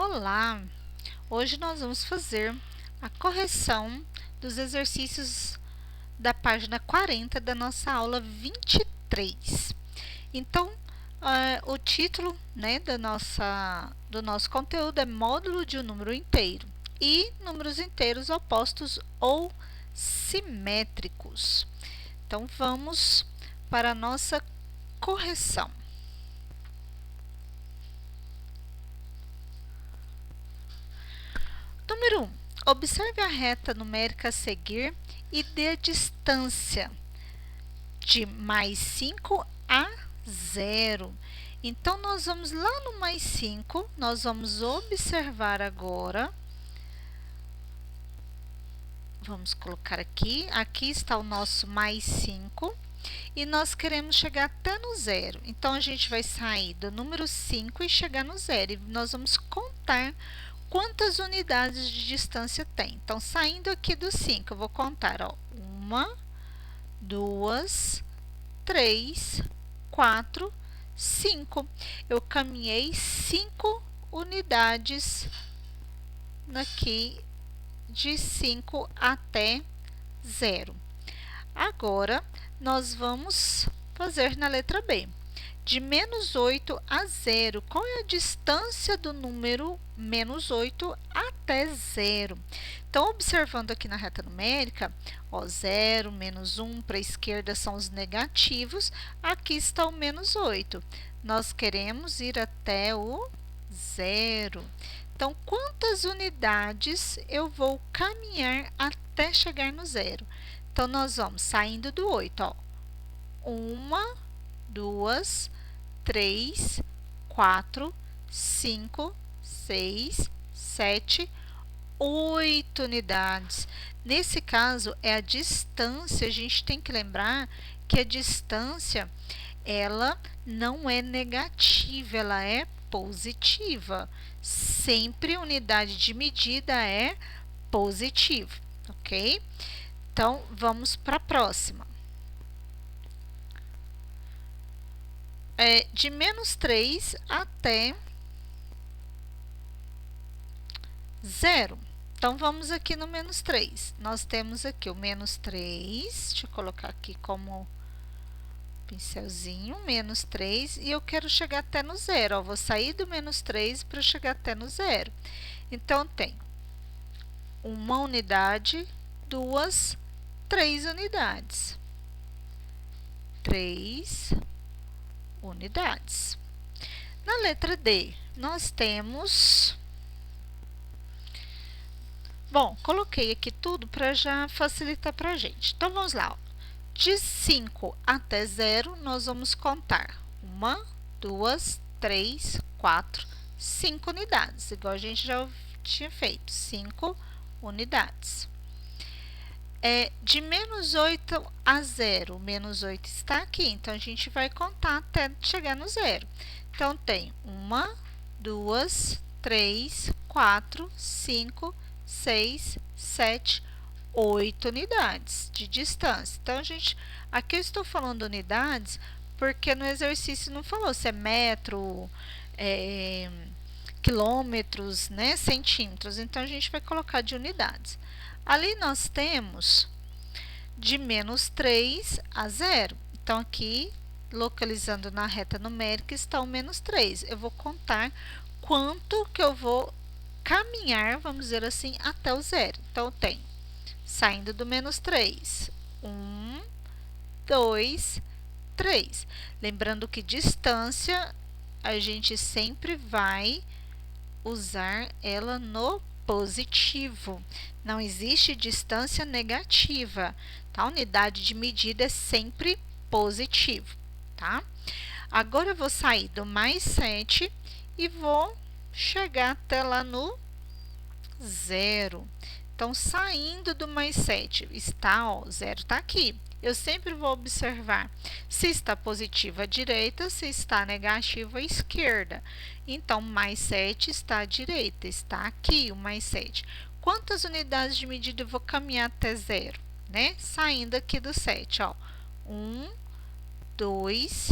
Olá! Hoje nós vamos fazer a correção dos exercícios da página 40 da nossa aula 23. Então, o título, do nosso conteúdo é módulo de um número inteiro e números inteiros opostos ou simétricos. Então, vamos para a nossa correção. Número 1. Observe a reta numérica a seguir e dê a distância de mais 5 a 0. Então, nós vamos lá no mais 5, nós vamos observar agora. Vamos colocar aqui está o nosso mais 5 e nós queremos chegar até no 0. Então, a gente vai sair do número 5 e chegar no 0 e nós vamos contar quantas unidades de distância tem. Então, saindo aqui do 5, eu vou contar, ó, 1, 2, 3, 4, 5. Eu caminhei 5 unidades aqui de 5 até 0. Agora, nós vamos fazer na letra B. De menos 8 a 0, qual é a distância do número menos 8 até 0? Então, observando aqui na reta numérica, ó, 0, menos 1 para a esquerda são os negativos, aqui está o menos 8. Nós queremos ir até o 0. Então, quantas unidades eu vou caminhar até chegar no 0? Então, nós vamos saindo do 8, ó. 1, 2, 3, 4, 5, 6, 7, 8 unidades. Nesse caso, é a distância. A gente tem que lembrar que a distância, ela não é negativa, ela é positiva. Sempre unidade de medida é positiva, ok? Então, vamos para a próxima. De menos 3 até 0. Então, vamos aqui no menos 3. Nós temos aqui o menos 3, deixa eu colocar aqui como pincelzinho, menos 3, e eu quero chegar até no 0. Ó, vou sair do menos 3 para chegar até no 0. Então, tem uma unidade, 2, 3 unidades. 3 unidades. Na letra D, nós temos... Bom, coloquei aqui tudo para já facilitar para a gente. Então, vamos lá. Ó. De 5 até 0, nós vamos contar 1, 2, 3, 4, 5 unidades. Igual a gente já tinha feito, 5 unidades. De menos 8 a 0, menos 8 está aqui, então a gente vai contar até chegar no 0. Então, tem 1, 2, 3, 4, 5, 6, 7, 8 unidades de distância. Então, aqui eu estou falando unidades porque no exercício não falou se é metro, quilômetros, né, centímetros. Então, a gente vai colocar de unidades. Ali nós temos de menos 3 a 0. Então, aqui, localizando na reta numérica, está o menos 3. Eu vou contar quanto que eu vou caminhar, vamos dizer assim, até o 0. Então, eu tenho, saindo do menos 3, 1, 2, 3. Lembrando que distância, a gente sempre vai usar ela no positivo. Não existe distância negativa, tá? A unidade de medida é sempre positivo, tá? Agora, eu vou sair do mais 7 e vou chegar até lá no 0. Então, saindo do mais 7, está, ó, 0 está aqui. Eu sempre vou observar se está positivo à direita, se está negativo à esquerda. Então, mais 7 está à direita, está aqui o mais 7. Quantas unidades de medida eu vou caminhar até 0? Né? Saindo aqui do 7, ó. 1, 2,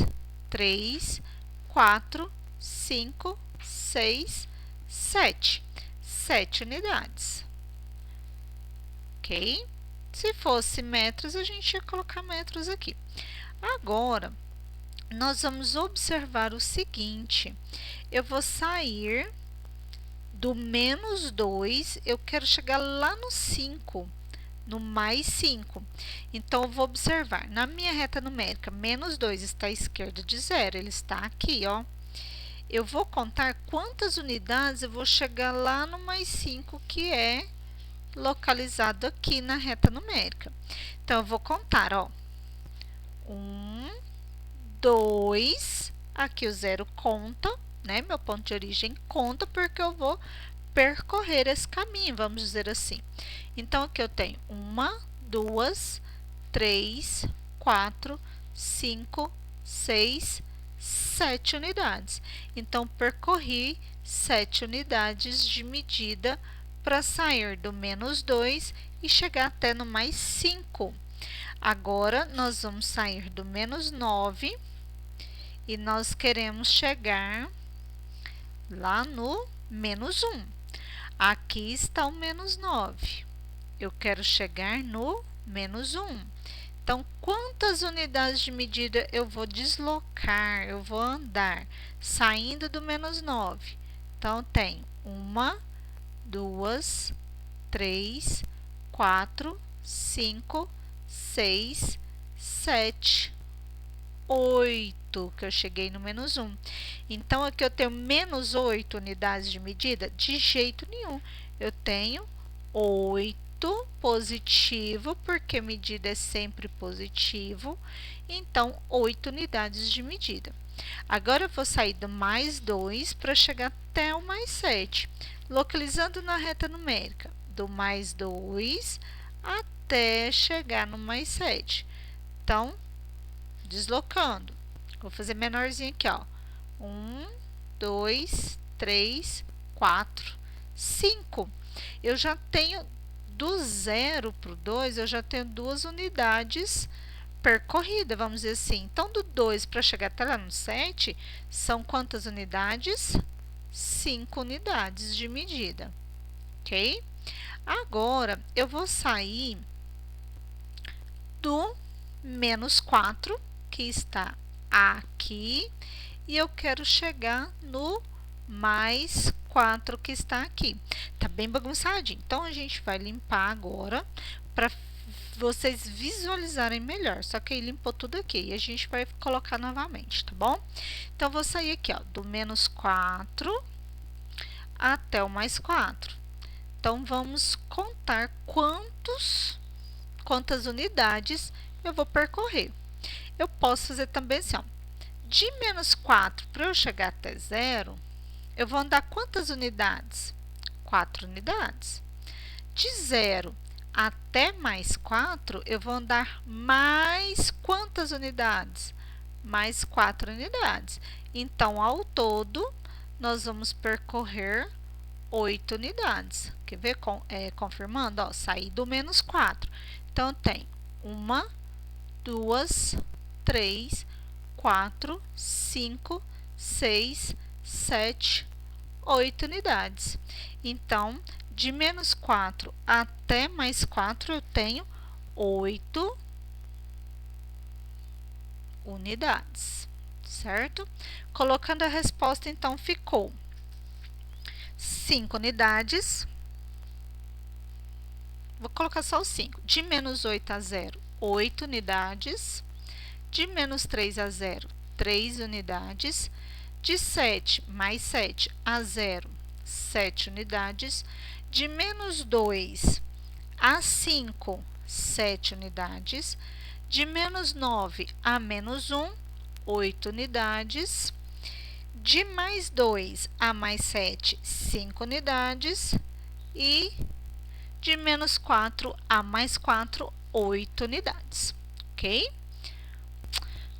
3, 4, 5, 6, 7. 7 unidades. Ok? Se fosse metros, a gente ia colocar metros aqui. Agora, nós vamos observar o seguinte. Eu vou sair do menos 2, eu quero chegar lá no 5. No mais 5. Então, eu vou observar, na minha reta numérica, menos 2 está à esquerda de 0, ele está aqui, ó. Eu vou contar quantas unidades eu vou chegar lá no mais 5, que é localizado aqui na reta numérica. Então, eu vou contar, ó. 1, 2, aqui o 0 conta, né? Meu ponto de origem conta, porque eu vou percorrer esse caminho, vamos dizer assim. Então, aqui eu tenho 1, 2, 3, 4, 5, 6, 7 unidades. Então, percorri 7 unidades de medida para sair do menos 2 e chegar até no mais 5. Agora, nós vamos sair do menos 9 e nós queremos chegar lá no menos 1. Aqui está o menos 9. Eu quero chegar no menos 1. Então, quantas unidades de medida eu vou deslocar, eu vou andar, saindo do menos 9? Então, tem 1, 2, 3, 4, 5, 6, 7, 8, que eu cheguei no menos 1. Então, aqui eu tenho menos 8 unidades de medida? De jeito nenhum. Eu tenho 8 positivo, porque medida é sempre positivo. Então, 8 unidades de medida. Agora, eu vou sair do mais 2 para chegar até o mais 7. Localizando na reta numérica, do mais 2 até chegar no mais 7. Então, deslocando. Vou fazer menorzinho aqui, ó. 1, 2, 3, 4, 5. Eu já tenho do 0 para o 2, eu já tenho 2 unidades percorridas, vamos dizer assim. Então, do 2 para chegar até lá no 7, são quantas unidades? 5 unidades de medida, ok? Agora, eu vou sair do menos 4, que está aqui, e eu quero chegar no mais 4, que está aqui. Tá bem bagunçadinho. Então, a gente vai limpar agora para vocês visualizarem melhor. Só que aí limpou tudo aqui e a gente vai colocar novamente, tá bom? Então, vou sair aqui, ó, do menos 4 até o mais 4. Então, vamos contar quantas unidades eu vou percorrer. Eu posso fazer também assim, ó, de menos 4 para eu chegar até 0, eu vou andar quantas unidades? 4 unidades. De 0 até mais 4, eu vou andar mais quantas unidades? Mais 4 unidades. Então, ao todo, nós vamos percorrer 8 unidades. Quer ver? Confirmando, ó, saí do menos 4. Então, tem 1, 2, 3, 4, 5, 6, 7, 8 unidades. Então, de menos 4 até mais 4, eu tenho 8 unidades, certo? Colocando a resposta, então, ficou 5 unidades. Vou colocar só os 5. De menos 8 a 0, 8 unidades. De menos 3 a 0, 3 unidades. De 7 mais 7 a 0, 7 unidades. De menos 2 a 5, 7 unidades. De menos 9 a menos 1, 8 unidades. De mais 2 a mais 7, 5 unidades. E de menos 4 a mais 4, 8 unidades, ok?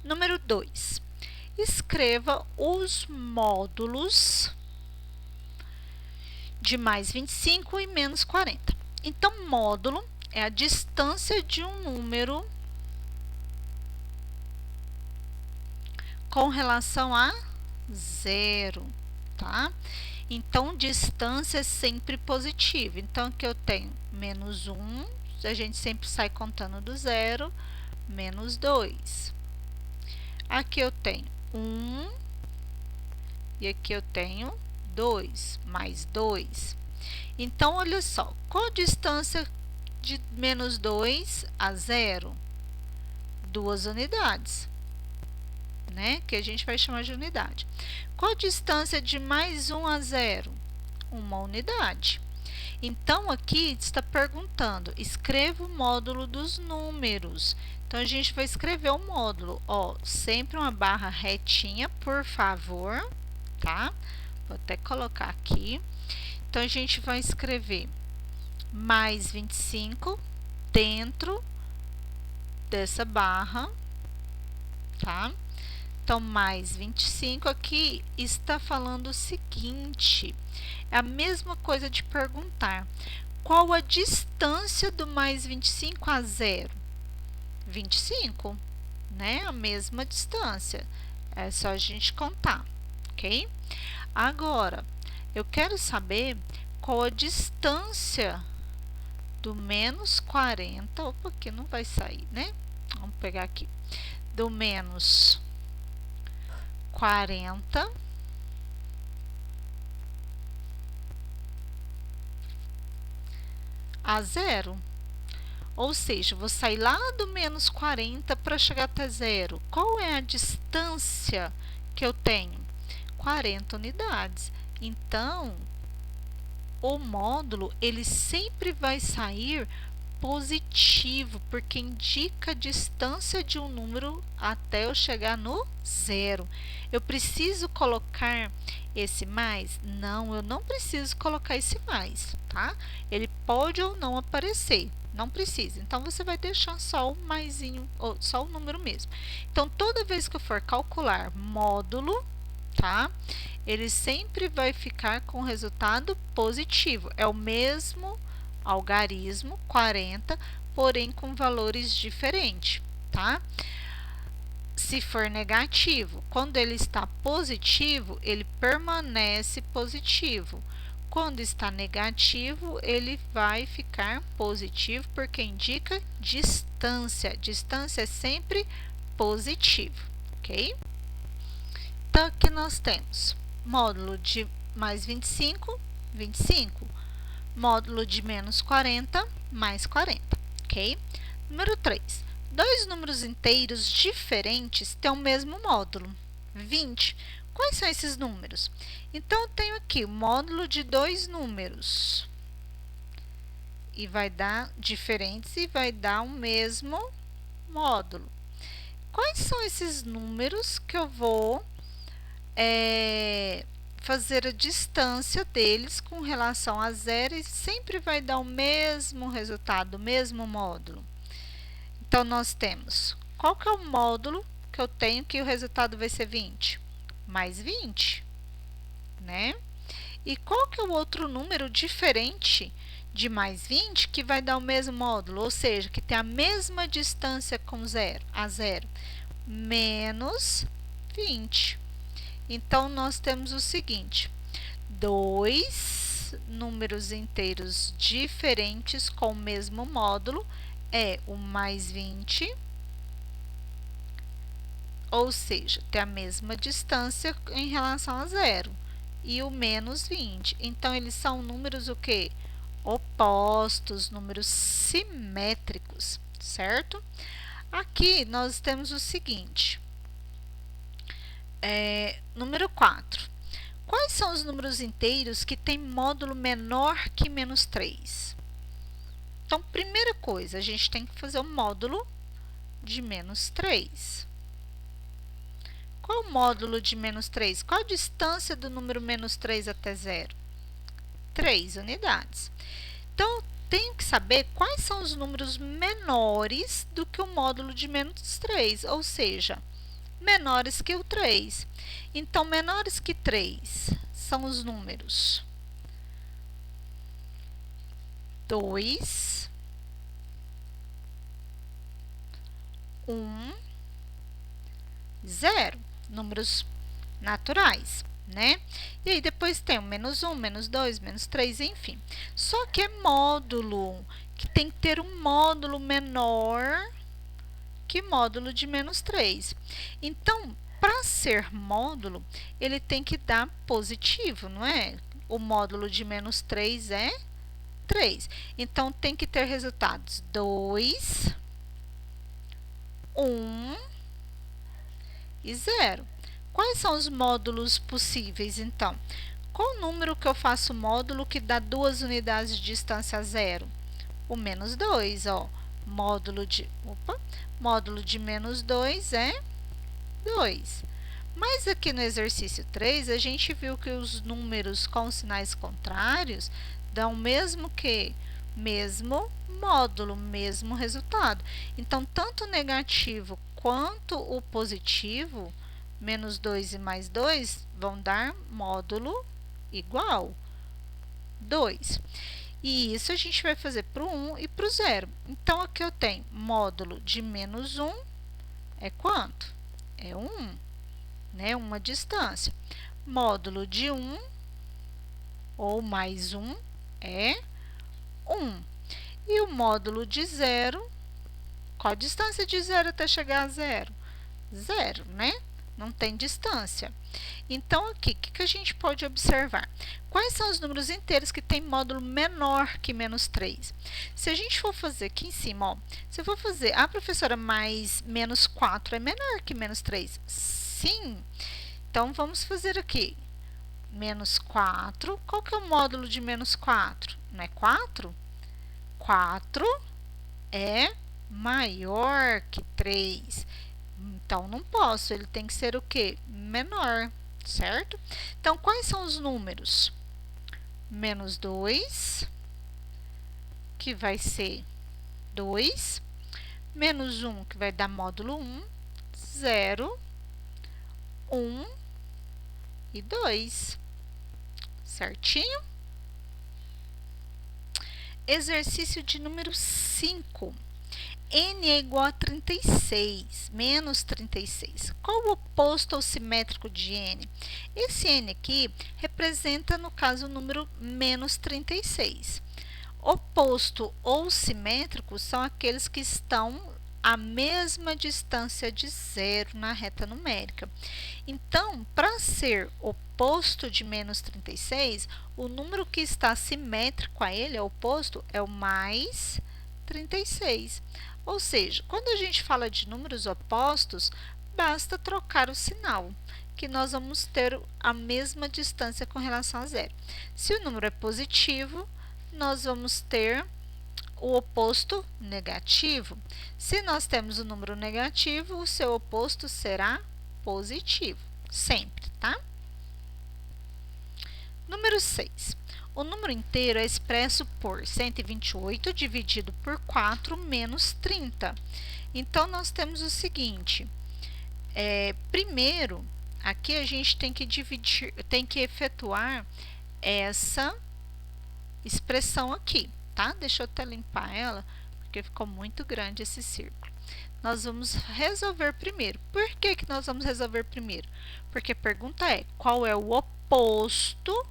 Número 2. Escreva os módulos de mais 25 e menos 40. Então, módulo é a distância de um número com relação a 0, tá? Então, distância é sempre positiva. Então, aqui eu tenho menos 1, a gente sempre sai contando do zero, menos 2. Aqui eu tenho 1 e aqui eu tenho 2, mais 2. Então, olha só, qual a distância de menos 2 a 0? 2 unidades, né? Que a gente vai chamar de unidade. Qual a distância de mais 1 a 0? 1 unidade. Então, aqui está perguntando, escreva o módulo dos números. Então, a gente vai escrever o módulo, ó, sempre uma barra retinha, por favor, tá? Vou até colocar aqui. Então, a gente vai escrever mais 25 dentro dessa barra, tá? Então, mais 25 aqui está falando o seguinte, é a mesma coisa de perguntar, qual a distância do mais 25 a 0? 25, né? A mesma distância, é só a gente contar, ok? Agora, eu quero saber qual a distância do menos 40, opa, aqui não vai sair, né? Vamos pegar aqui, do menos 40 a 0. Ou seja, vou sair lá do menos 40 para chegar até 0. Qual é a distância que eu tenho? 40 unidades. Então, o módulo, ele sempre vai sair positivo, porque indica a distância de um número até eu chegar no 0. Eu preciso colocar esse mais? Não, eu não preciso colocar esse mais, tá? Ele pode ou não aparecer, não precisa. Então, você vai deixar só o maisinho, ou só o número mesmo. Então, toda vez que eu for calcular módulo, tá? Ele sempre vai ficar com resultado positivo. É o mesmo algarismo, 40, porém com valores diferentes, tá? Se for negativo, quando ele está positivo, ele permanece positivo. Quando está negativo, ele vai ficar positivo, porque indica distância. Distância é sempre positivo, ok? Então, aqui nós temos módulo de mais 25, 25. Módulo de menos 40, mais 40, ok? Número 3. Dois números inteiros diferentes têm o mesmo módulo, 20. Quais são esses números? Então, eu tenho aqui o módulo de dois números. E vai dar diferentes e vai dar o mesmo módulo. Quais são esses números que eu vou fazer a distância deles com relação a 0 e sempre vai dar o mesmo resultado, o mesmo módulo. Então, nós temos, qual que é o módulo que eu tenho que o resultado vai ser 20? Mais 20, né? E qual que é o outro número diferente de mais 20 que vai dar o mesmo módulo, ou seja, que tem a mesma distância com 0, a 0? Menos 20. Então, nós temos o seguinte, dois números inteiros diferentes com o mesmo módulo é o mais 20, ou seja, tem a mesma distância em relação a 0, e o menos 20. Então, eles são números o quê? Opostos, números simétricos, certo? Aqui, nós temos o seguinte, número 4. Quais são os números inteiros que têm módulo menor que menos 3? Então, primeira coisa, a gente tem que fazer o módulo de menos 3. Qual o módulo de menos 3? Qual a distância do número menos 3 até 0? 3 unidades. Então, eu tenho que saber quais são os números menores do que o módulo de menos 3, ou seja, menores que o 3. Então, menores que 3 são os números 2, 1, 0. Números naturais. né? E aí depois tem o menos 1, menos 2, menos 3, enfim. Só que é módulo, que tem que ter um módulo menor que módulo de menos 3. Então, para ser módulo, ele tem que dar positivo, não é? O módulo de menos 3 é 3. Então, tem que ter resultados 2, 1 e 0. Quais são os módulos possíveis, então? Qual número que eu faço módulo que dá 2 unidades de distância a 0? O menos 2, ó. Módulo de menos 2 é 2. Mas aqui no exercício 3, a gente viu que os números com sinais contrários dão mesmo que? Mesmo módulo, mesmo resultado. Então, tanto o negativo quanto o positivo, menos 2 e mais 2, vão dar módulo igual, 2. E isso a gente vai fazer para o 1 e para o 0. Então, aqui eu tenho módulo de menos 1 é quanto? É 1, né? Uma distância. Módulo de 1 ou mais 1 é 1. E o módulo de 0, qual a distância de 0 até chegar a 0? 0, né? Não tem distância. Então, aqui, o que a gente pode observar? Quais são os números inteiros que têm módulo menor que menos 3? Se a gente for fazer aqui em cima, ó, se eu for fazer, professora, mais menos 4 é menor que menos 3? Sim. Então, vamos fazer aqui. Menos 4, qual que é o módulo de menos 4? Não é 4? 4 é maior que 3. Então, não posso, ele tem que ser o quê? Menor, certo? Então, quais são os números? Menos 2, que vai ser 2. Menos 1, que vai dar módulo 1. 0, 1 e 2. Certinho? Exercício de número 5. N é igual a 36, menos 36. Qual o oposto ao simétrico de N? Esse N aqui representa, no caso, o número menos 36. Oposto ou simétrico são aqueles que estão à mesma distância de 0 na reta numérica. Então, para ser oposto de menos 36, o número que está simétrico a ele, é oposto, é o mais 36. Ou seja, quando a gente fala de números opostos, basta trocar o sinal, que nós vamos ter a mesma distância com relação a 0. Se o número é positivo, nós vamos ter o oposto negativo. Se nós temos o número negativo, o seu oposto será positivo, sempre, tá? Número 6. O número inteiro é expresso por 128 dividido por 4 menos 30. Então, nós temos o seguinte, primeiro, aqui a gente tem que efetuar essa expressão aqui, tá? Deixa eu até limpar ela, porque ficou muito grande esse círculo. Nós vamos resolver primeiro. Por que nós vamos resolver primeiro? Porque a pergunta é, qual é o oposto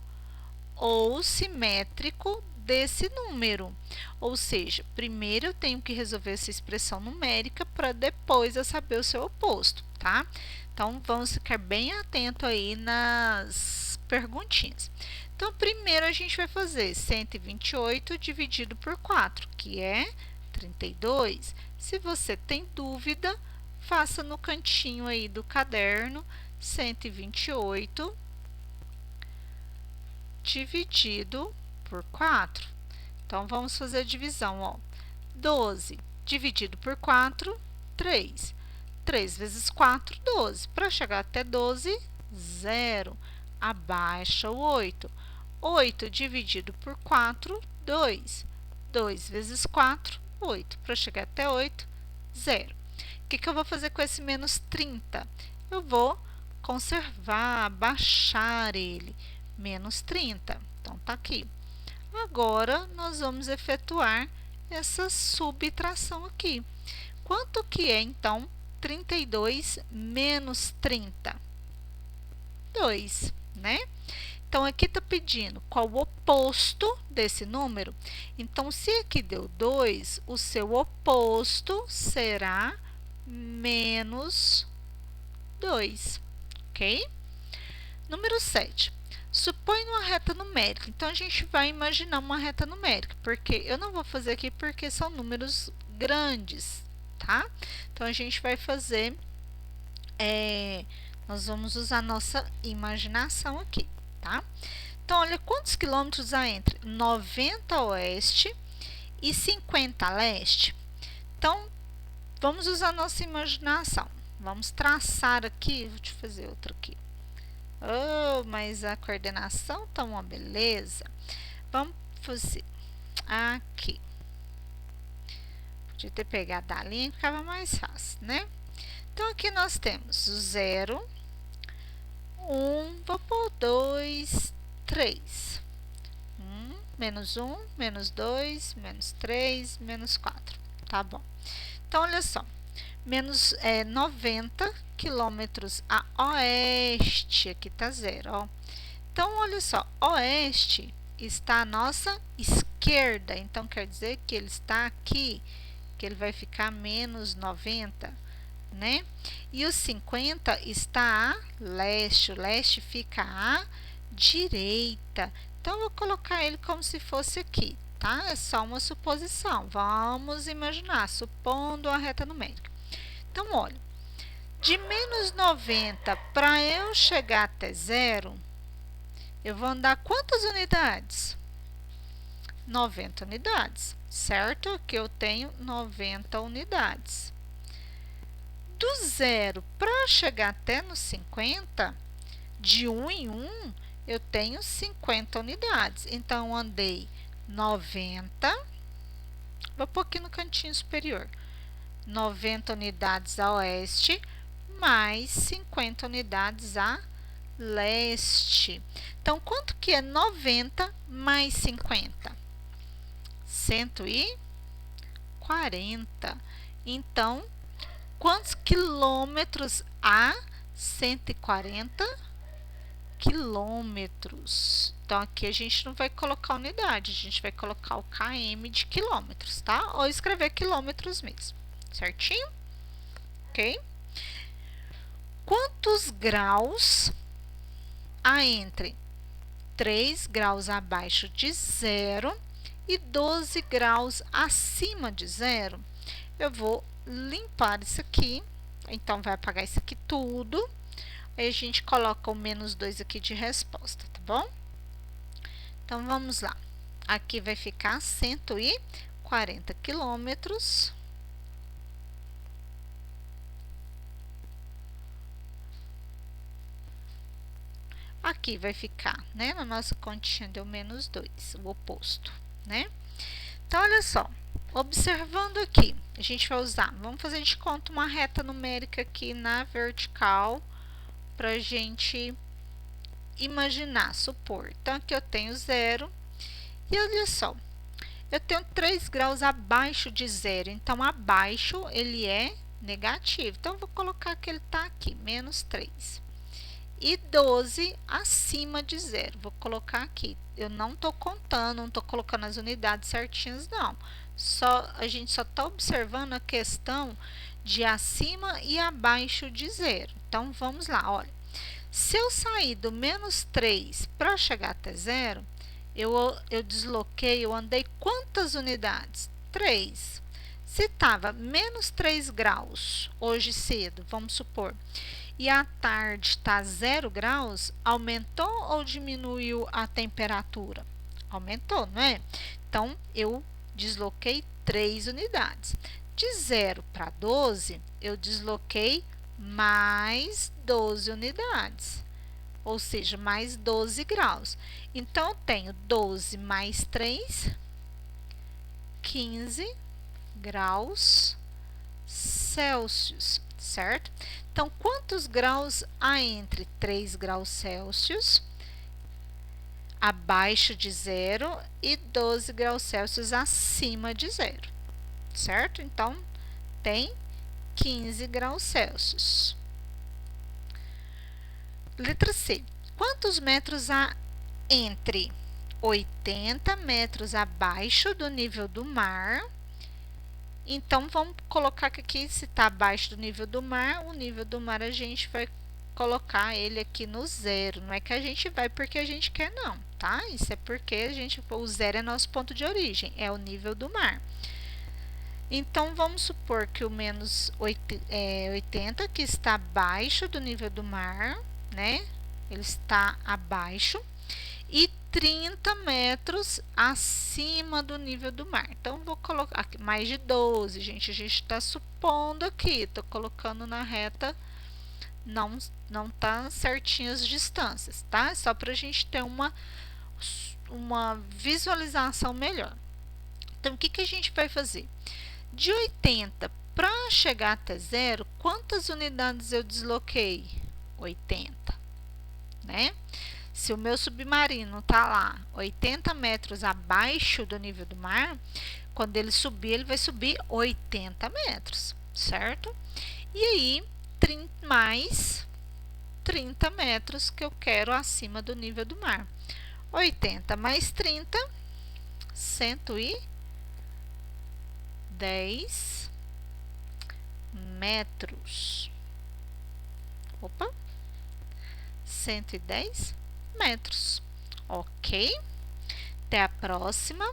ou simétrico desse número? Ou seja, primeiro eu tenho que resolver essa expressão numérica para depois eu saber o seu oposto, tá? Então, vamos ficar bem atento aí nas perguntinhas. Então, primeiro a gente vai fazer 128 dividido por 4, que é 32. Se você tem dúvida, faça no cantinho aí do caderno 128 dividido por 4. Então, vamos fazer a divisão, ó. 12 dividido por 4, 3. 3 vezes 4, 12. Para chegar até 12, 0. Abaixa o 8. 8 dividido por 4, 2. 2 vezes 4, 8. Para chegar até 8, 0. O que eu vou fazer com esse menos 30? Eu vou conservar, baixar ele. Menos 30. Então, tá aqui. Agora, nós vamos efetuar essa subtração aqui. Quanto que é, então, 32 menos 30? 2, né? Então, aqui está pedindo qual o oposto desse número. Então, se aqui deu 2, o seu oposto será menos 2, ok? Número 7. Supõe uma reta numérica. Então, a gente vai imaginar uma reta numérica, porque eu não vou fazer aqui porque são números grandes, tá? Então, a gente vai fazer, nós vamos usar nossa imaginação aqui, tá? Então, olha quantos quilômetros há entre 90 oeste e 50 leste. Então, vamos usar nossa imaginação. Vamos traçar aqui, vou te fazer outra aqui. Oh, mas a coordenação tá uma beleza. Vamos fazer aqui. Podia ter pegado a linha, ficava mais fácil, né? Então, aqui nós temos o 0, 1, vou pôr 2, 3. Menos 1, menos 2, menos 3, menos 4. Tá bom. Então, olha só. Menos 90 quilômetros a oeste, aqui tá 0, ó. Então, olha só, oeste está à nossa esquerda, então quer dizer que ele está aqui, que ele vai ficar menos 90, né? E o 50 está a leste, o leste fica à direita. Então, eu vou colocar ele como se fosse aqui, tá? É só uma suposição. Vamos imaginar, supondo a reta numérica. Então, olha, de menos 90 para eu chegar até 0, eu vou andar quantas unidades? 90 unidades, certo? Aqui eu tenho 90 unidades. Do 0 para chegar até no 50, de 1 em 1, eu tenho 50 unidades. Então, eu andei 90, vou pôr aqui no cantinho superior. 90 unidades a oeste, mais 50 unidades a leste. Então, quanto que é 90 mais 50? 140. Então, quantos quilômetros há? 140 quilômetros. Então, aqui a gente não vai colocar unidade, a gente vai colocar o km de quilômetros, tá? Ou escrever quilômetros mesmo. Certinho? Ok? Quantos graus há entre 3 graus abaixo de 0 e 12 graus acima de 0? Eu vou limpar isso aqui. Então, vai apagar isso aqui tudo. Aí, a gente coloca o menos 2 aqui de resposta, tá bom? Então, vamos lá. Aqui vai ficar 140 quilômetros. Aqui vai ficar, né? Na nossa continha deu menos 2, o oposto, né? Então, olha só. Observando aqui, a gente vai usar, vamos fazer de conta uma reta numérica aqui na vertical, para a gente imaginar, supor. Então, aqui eu tenho 0, e olha só, eu tenho 3 graus abaixo de 0, então, abaixo ele é negativo. Então, eu vou colocar que ele está aqui, menos 3. E 12 acima de 0. Vou colocar aqui. Eu não estou contando, não estou colocando as unidades certinhas, não. A gente só está observando a questão de acima e abaixo de 0. Então, vamos lá, olha. Se eu sair do menos 3 para chegar até 0, eu desloquei, eu andei quantas unidades? 3. Se estava menos 3 graus hoje cedo, vamos supor, e à tarde está 0 graus, aumentou ou diminuiu a temperatura? Aumentou, não é? Então, eu desloquei 3 unidades. De 0 para 12, eu desloquei mais 12 unidades, ou seja, mais 12 graus. Então, eu tenho 12 mais 3, 15 graus Celsius, certo? Então, quantos graus há entre 3 graus Celsius abaixo de 0 e 12 graus Celsius acima de 0, certo? Então, tem 15 graus Celsius. Letra C. Quantos metros há entre 80 metros abaixo do nível do mar? Então, vamos colocar que aqui, se está abaixo do nível do mar, o nível do mar a gente vai colocar ele aqui no zero. Não é que a gente vai porque a gente quer, não, tá? Isso é porque o zero é nosso ponto de origem, é o nível do mar. Então, vamos supor que o menos 80, que está abaixo do nível do mar, né? Ele está abaixo. E 30 metros acima do nível do mar. Então, vou colocar aqui mais de 12, gente. A gente está supondo aqui, estou colocando na reta, não tá certinho as distâncias, tá? Só para a gente ter uma visualização melhor. Então, o que que a gente vai fazer? De 80 para chegar até zero, quantas unidades eu desloquei? 80, né? Se o meu submarino está lá 80 metros abaixo do nível do mar, quando ele subir, ele vai subir 80 metros, certo? E aí, mais 30 metros que eu quero acima do nível do mar. 80 mais 30, 110 metros. Opa! 110 metros. Ok? Até a próxima.